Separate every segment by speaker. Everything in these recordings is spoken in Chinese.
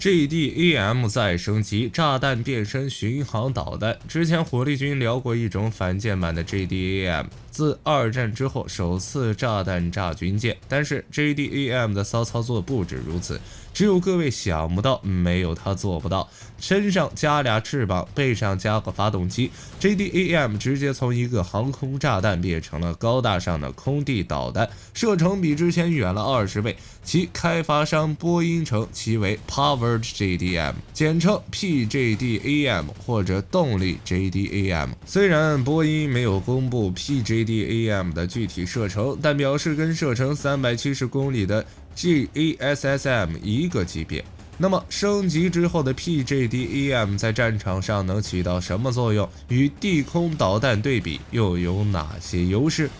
Speaker 1: GDAM 再升级，炸弹变身巡航导弹。之前火力军聊过一种反舰版的 GDAM， 自二战之后首次炸弹炸军舰。但是 GDAM 的骚操作不止如此，只有各位想不到，没有它做不到。身上加俩翅膀，背上加个发动机 ，GDAM 直接从一个航空炸弹变成了高大上的空地导弹，射程比之前远了20倍。其开发商波音称其为 Powered JDAM， 简称 PJDAM 或者动力 JDAM。虽然波音没有公布 PJDAM 的具体射程，但表示跟射程370公里的 GASSM 一个级别。那么升级之后的 PJDAM 在战场上能起到什么作用？与地空导弹对比又有哪些优势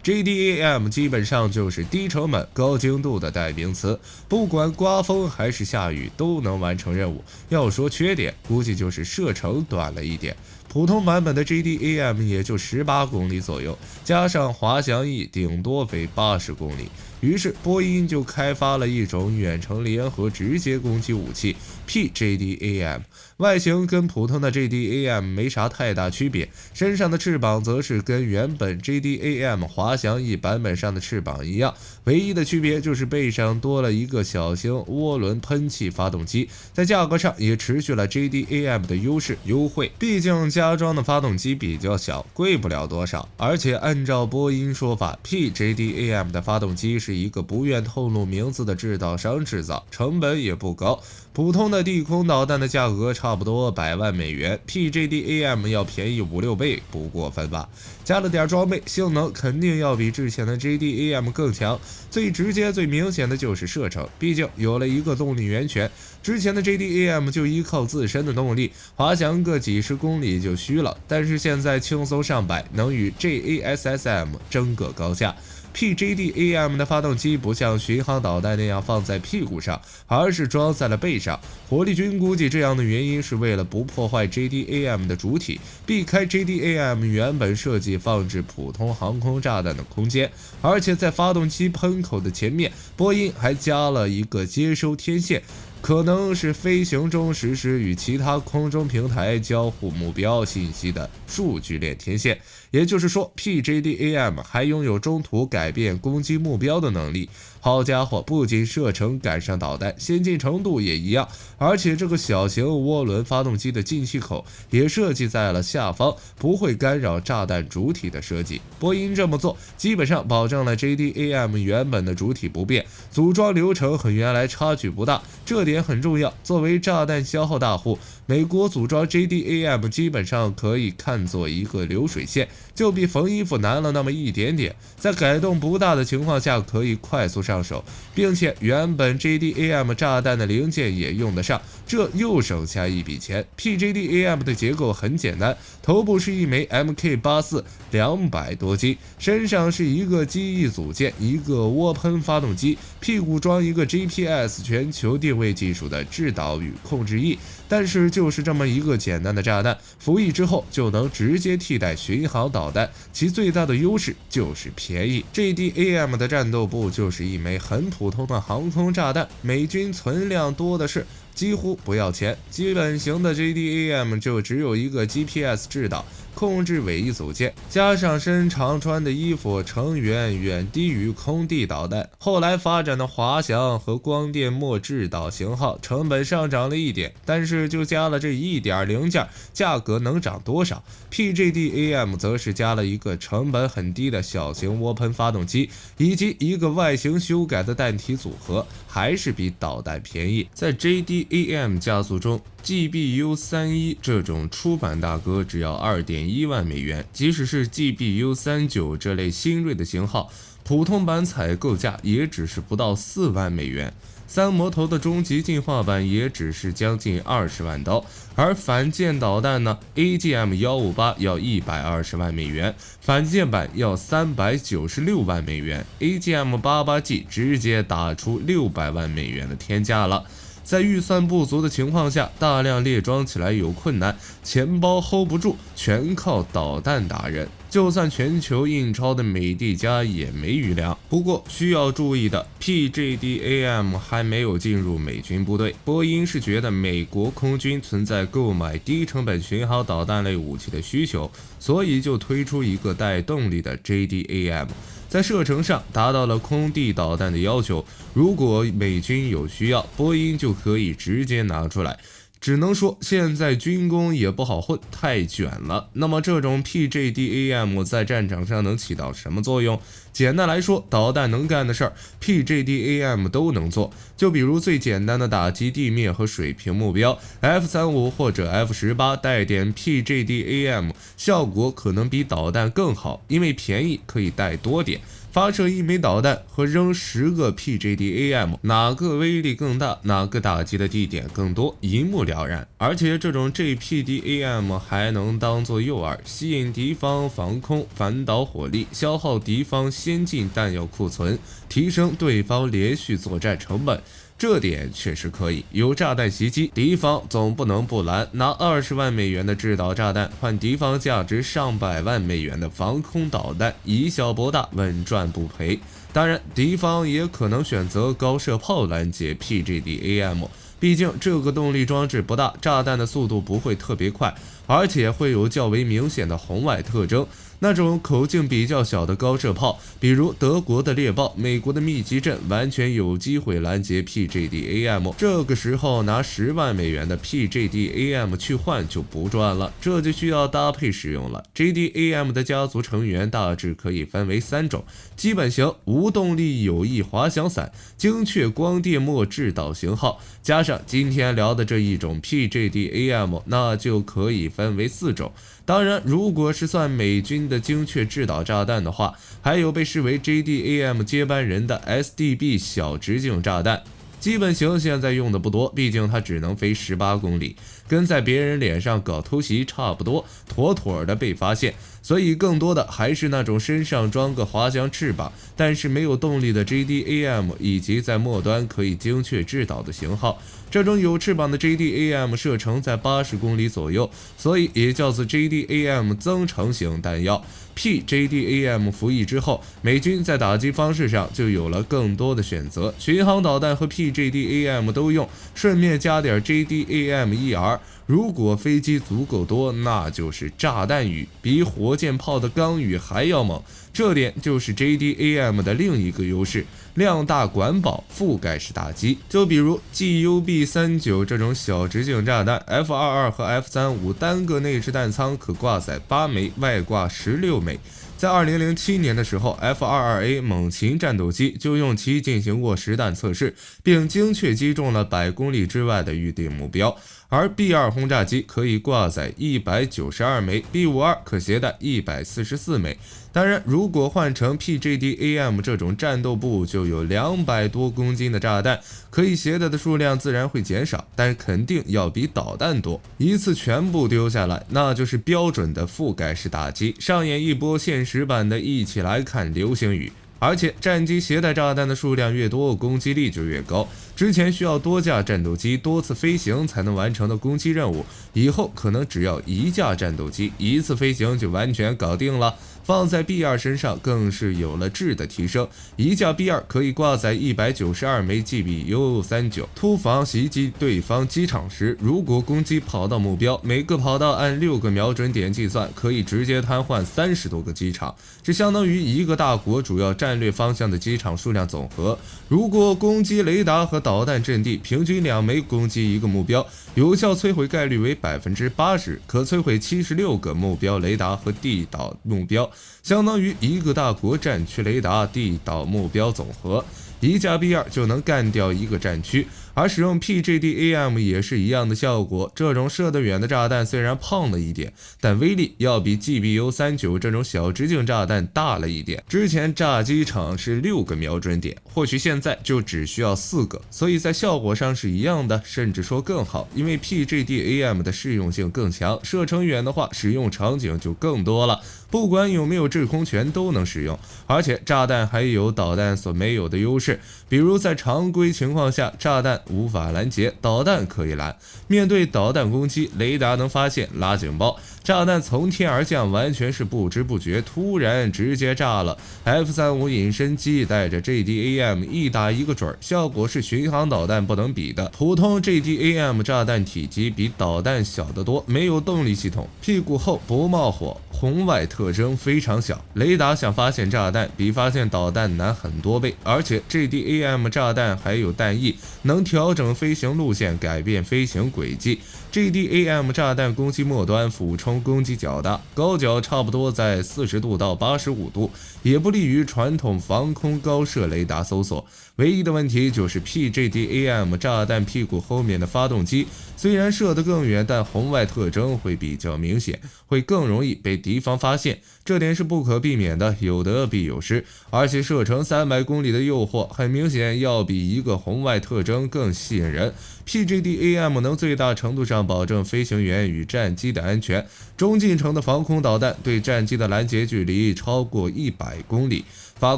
Speaker 1: ？GDAM 基本上就是低成本高精度的代名词，不管刮风还是下雨都能完成任务。要说缺点，估计就是射程短了一点。普通版本的 GDAM 也就18公里左右，加上滑翔翼顶多飞80公里。于是波音就开发了一种远程联合直接攻击武器 PJDAM， 外形跟普通的 GDAM 没啥太大区别，身上的翅膀则是跟原本 GDAM 滑翔翼版本上的翅膀一样，唯一的区别就是背上多了一个小型涡轮喷气发动机，在价格上也持续了 GDAM 的优惠，毕竟加装的发动机比较小，贵不了多少。而且按照波音说法， PJDAM 的发动机是一个不愿透露名字的制造商制造，成本也不高，普通的地空导弹的价格差不多100万美元， PJDAM 要便宜5-6倍，不过分吧？加了点装备，性能肯定要比之前的 GDAM 更强。最直接最明显的就是射程，毕竟有了一个动力源泉，之前的 GDAM 就依靠自身的动力，滑翔个几十公里就虚了，但是现在轻松上百，能与 JASSM 争个高下。PJDAM 的发动机不像巡航导弹那样放在屁股上，而是装在了背上。火力军估计这样的原因是为了不破坏 JDAM 的主体，避开 JDAM 原本设计放置普通航空炸弹的空间。而且在发动机喷口的前面，波音还加了一个接收天线，可能是飞行中实施与其他空中平台交互目标信息的数据链天线。也就是说 PJDAM 还拥有中途改变攻击目标的能力。好家伙，不仅射程赶上导弹，先进程度也一样，而且这个小型涡轮发动机的进气口也设计在了下方，不会干扰炸弹主体的设计。波音这么做基本上保证了 JDAM 原本的主体不变，组装流程和原来差距不大，这点很重要。作为炸弹消耗大户，美国组装 JDAM 基本上可以看作一个流水线，就比缝衣服难了那么一点点，在改动不大的情况下可以快速上手，并且原本 JDAM 炸弹的零件也用得上，这又省下一笔钱。 PJDAM 的结构很简单，头部是一枚 MK84 200多斤，身上是一个机翼组件，一个涡喷发动机，屁股装一个 GPS 全球定位技术的制导与控制翼。但是就是这么一个简单的炸弹，服役之后就能直接替代巡航导弹，其最大的优势就是便宜。 JDAM 的战斗部就是一枚很普通的航空炸弹，美军存量多的是，几乎不要钱。基本型的 JDAM 就只有一个 GPS 制导控制尾翼组件，加上身长穿的衣服，成员远低于空地导弹。后来发展的滑翔和光电末制导型号成本上涨了一点，但是就加了这一点零件，价格能涨多少？ PJDAM 则是加了一个成本很低的小型涡喷发动机，以及一个外形修改的弹体组合，还是比导弹便宜。在 JDAM 家族中，GBU31 这种出版大哥只要2.1万美元，即使是 GBU39 这类新锐的型号，普通版采购价也只是不到4万美元。三魔头的终极进化版也只是将近20万刀，而反舰导弹呢 ，AGM158 要120万美元，反舰版要396万美元，AGM88G 直接打出600万美元的天价了。在预算不足的情况下，大量列装起来有困难，钱包 hold 不住，全靠导弹打人。就算全球印钞的美帝家也没余粮。不过需要注意的 ，PJDAM 还没有进入美军部队。波音是觉得美国空军存在购买低成本巡航导弹类武器的需求，所以就推出一个带动力的 JDAM。在射程上达到了空地导弹的要求，如果美军有需要，波音就可以直接拿出来。只能说现在军工也不好混，太卷了。那么这种 PJDAM 在战场上能起到什么作用？简单来说，导弹能干的事儿 PJDAM 都能做。就比如最简单的打击地面和水平目标 ，F-35 或者 F-18带点 PJDAM 效果可能比导弹更好，因为便宜可以带多点。发射1枚导弹和扔10个 PJDAM， 哪个威力更大，哪个打击的地点更多，一目了然。而且这种 JPDAM 还能当作诱饵，吸引敌方防空、反导火力，消耗敌方先进弹药库存，提升对方连续作战成本。这点确实可以，有炸弹袭击，敌方总不能不拦，拿20万美元的制导炸弹换敌方价值上百万美元的防空导弹，以小博大，稳赚不赔。当然，敌方也可能选择高射炮拦截 PJDAM， 毕竟这个动力装置不大，炸弹的速度不会特别快，而且会有较为明显的红外特征。那种口径比较小的高射炮，比如德国的猎豹、美国的密集阵，完全有机会拦截 PJDAM。这个时候拿10万美元的 PJDAM 去换就不赚了，这就需要搭配使用了。JDAM 的家族成员大致可以分为3种：基本型、无动力有翼滑翔伞、精确光电末制导型号，加上今天聊的这一种 PJDAM， 那就可以分为4种。当然，如果是算美军的精确制导炸弹的话，还有被视为 JDAM 接班人的 SDB 小直径炸弹。基本型现在用的不多，毕竟它只能飞18公里，跟在别人脸上搞偷袭差不多，妥妥的被发现。所以更多的还是那种身上装个滑翔翅膀，但是没有动力的 JDAM， 以及在末端可以精确制导的型号。这种有翅膀的 JDAM 射程在80公里左右，所以也叫做 JDAM 增程型弹药。PJDAM 服役之后，美军在打击方式上就有了更多的选择，巡航导弹和 PJDAM 都用，顺便加点 JDAM-ER。如果飞机足够多，那就是炸弹雨，比火箭炮的钢雨还要猛。这点就是 JDAM 的另一个优势，量大管饱，覆盖式打击。就比如 GUB-39 这种小直径炸弹 ，F-22 和 F-35 单个内置弹仓可挂载8枚，外挂16枚。在2007年的时候 ，F-22A 猛禽战斗机就用其进行过实弹测试，并精确击中了100公里之外的预定目标。而 B-2 轰炸机可以挂载192枚 ，B-52 可携带144枚。当然，如果换成 PJDAM 这种战斗部就有200多公斤的炸弹，可以携带的数量自然会减少，但肯定要比导弹多。一次全部丢下来，那就是标准的覆盖式打击，上演一波现实版的一起来看流星雨。而且战机携带炸弹的数量越多，攻击力就越高。之前需要多架战斗机多次飞行才能完成的攻击任务，以后可能只要1架战斗机1次飞行就完全搞定了。放在 B-2 身上更是有了质的提升，一架 B-2 可以挂载192枚 GBU-39， 突防袭击对方机场时，如果攻击跑道目标，每个跑道按6个瞄准点计算，可以直接瘫痪30多个机场，这相当于一个大国主要战略方向的机场数量总和。如果攻击雷达和导弹阵地，平均2枚攻击一个目标，有效摧毁概率为 80%， 可摧毁76个目标雷达和地导目标，相当于一个大国战区雷达地导目标总和。一架 B-2 就能干掉一个战区，而使用 PJDAM 也是一样的效果。这种射得远的炸弹虽然胖了一点，但威力要比 GBU-39 这种小直径炸弹大了一点。之前炸机场是6个瞄准点，或许现在就只需要4个，所以在效果上是一样的，甚至说更好，因为 PJDAM 的适用性更强，射程远的话使用场景就更多了，不管有没有制空权都能使用。而且炸弹还有导弹所没有的优势，比如在常规情况下，炸弹无法拦截，导弹可以拦。面对导弹攻击，雷达能发现拉警报，炸弹从天而降，完全是不知不觉，突然直接炸了。F-35隐身机带着 JDAM 一打一个准，效果是巡航导弹不能比的。普通 JDAM 炸弹体积比导弹小得多，没有动力系统，屁股厚不冒火，红外特征非常小，雷达想发现炸弹比发现导弹难很多倍。而且 JDAM 炸弹还有弹翼，能调整飞行路线，改变飞行轨迹。JDAM 炸弹攻击末端俯冲攻击较大，高角差不多在40度到85度，也不利于传统防空高射雷达搜索。唯一的问题就是 PJDAM 炸弹屁股后面的发动机，虽然射得更远，但红外特征会比较明显，会更容易被敌方发现，这点是不可避免的，有得必有失。而且射程300公里的诱惑，很明显要比一个红外特征更吸引人。PJDAM 能最大程度上保证飞行员与战机的安全，中近程的防空导弹对战机的拦截距离超过100公里。法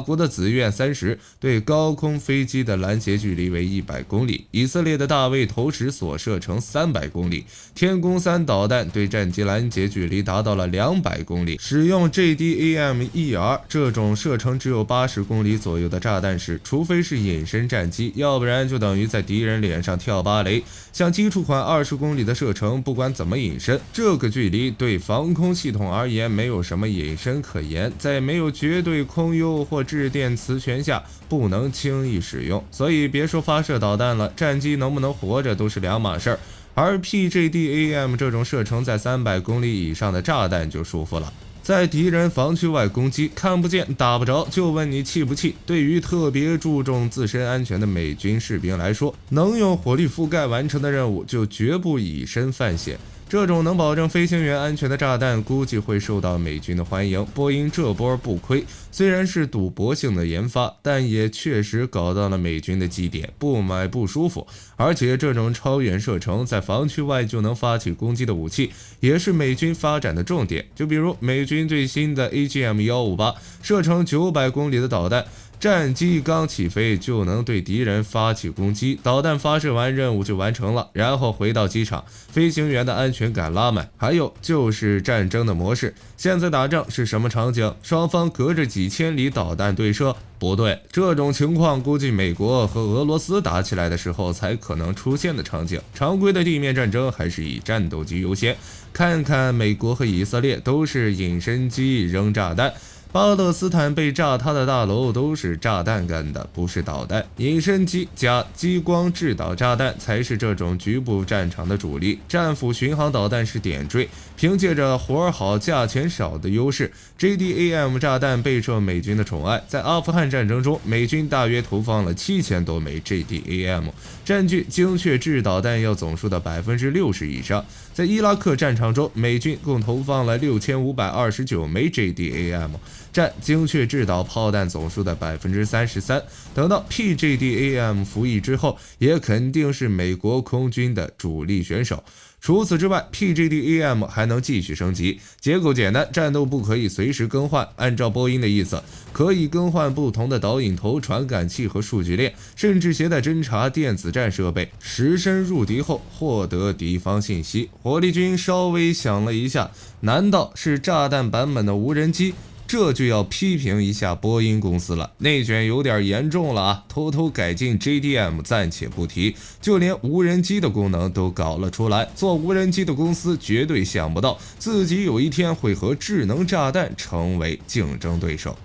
Speaker 1: 国的紫苑30对高空飞机的拦截距离为100公里，以色列的大卫投石所射程300公里，天宫3导弹对战机拦截距离达到了200公里。使用 JDAM-ER 这种射程只有80公里左右的炸弹时，除非是隐身战机，要不然就等于在敌人脸上跳芭蕾。像基础款20公里的射程，不管怎么隐身，这个距离对防空系统而言没有什么隐身可言，在没有绝对空优或致电磁权下，不能轻易使用。所以别说发射导弹了，战机能不能活着都是两码事儿。而 PJDAM 这种射程在300公里以上的炸弹就舒服了，在敌人防区外攻击，看不见打不着，就问你气不气。对于特别注重自身安全的美军士兵来说，能用火力覆盖完成的任务就绝不以身犯险。这种能保证飞行员安全的炸弹估计会受到美军的欢迎，波音这波不亏，虽然是赌博性的研发，但也确实搞到了美军的基点，不买不舒服。而且这种超远射程在防区外就能发起攻击的武器，也是美军发展的重点。就比如美军最新的 AGM-158 射程900公里的导弹，战机刚起飞就能对敌人发起攻击，导弹发射完任务就完成了，然后回到机场，飞行员的安全感拉满。还有就是战争的模式，现在打仗是什么场景？双方隔着几千里导弹对射？不对，这种情况估计美国和俄罗斯打起来的时候才可能出现的场景。常规的地面战争还是以战斗机优先。看看美国和以色列都是隐身机扔炸弹，巴勒斯坦被炸塌的大楼都是炸弹干的，不是导弹。隐身机加激光制导炸弹才是这种局部战场的主力，战斧巡航导弹是点缀。凭借着活好价钱少的优势， JDAM 炸弹备受美军的宠爱。在阿富汗战争中，美军大约投放了7000多枚 JDAM， 占据精确制导弹药总数的60%以上。在伊拉克战场中，美军共投放了6529枚 JDAM， 占精确制导炮弹总数的33%。等到 PJDAM 服役之后，也肯定是美国空军的主力选手。除此之外， PJDAM 还能继续升级，结构简单，战斗部可以随时更换。按照波音的意思，可以更换不同的导引头、传感器和数据链，甚至携带侦察电子战设备，实身入敌后获得敌方信息。火力军稍微想了一下，难道是炸弹版本的无人机？这就要批评一下波音公司了，内卷有点严重了啊！偷偷改进 JDM 暂且不提，就连无人机的功能都搞了出来。做无人机的公司绝对想不到自己有一天会和智能炸弹成为竞争对手。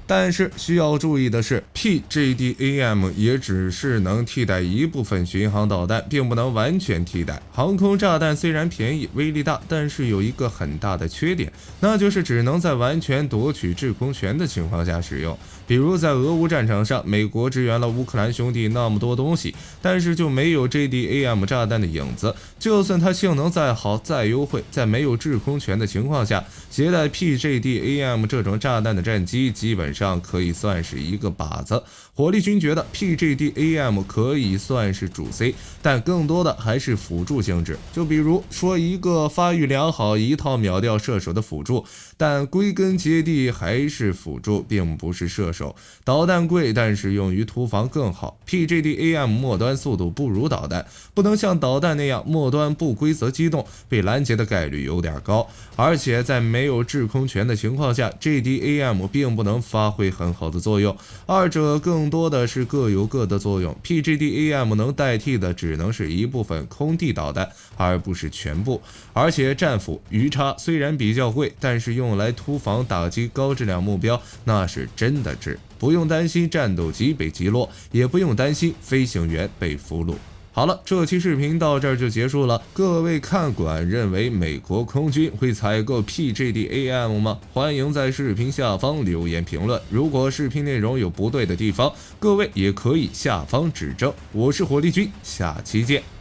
Speaker 1: 但是需要注意的是， PJDAM 也只是能替代一部分巡航导弹，并不能完全替代。航空炸弹虽然便宜威力大，但是有一个很大的缺点，那就是只能在完全夺取制空权的情况下使用。比如在俄乌战场上，美国支援了乌克兰兄弟那么多东西，但是就没有 JDAM 炸弹的影子。就算它性能再好再优惠，在没有制空权的情况下，携带 PJDAM 这种炸弹的战机基本上可以算是一个靶子。火力军觉得 PJDAM 可以算是主 C， 但更多的还是辅助性质。就比如说一个发育良好、一套秒掉射手的辅助，但归根结底还是辅助，并不是射手。导弹贵，但是用于突防更好。PGD-AM 末端速度不如导弹，不能像导弹那样末端不规则机动，被拦截的概率有点高。而且在没有制空权的情况下 ，GD-AM 并不能发挥很好的作用，二者更多的是各有各的作用。PGD-AM 能代替的只能是一部分空地导弹，而不是全部。而且战斧、鱼叉虽然比较贵，但是用来突防打击高质量目标，那是真的值。不用担心战斗机被击落，也不用担心飞行员被俘虏。好了，这期视频到这儿就结束了。各位看管认为美国空军会采购 PGD-AM 吗？欢迎在视频下方留言评论。如果视频内容有不对的地方，各位也可以下方指正。我是火力军，下期见。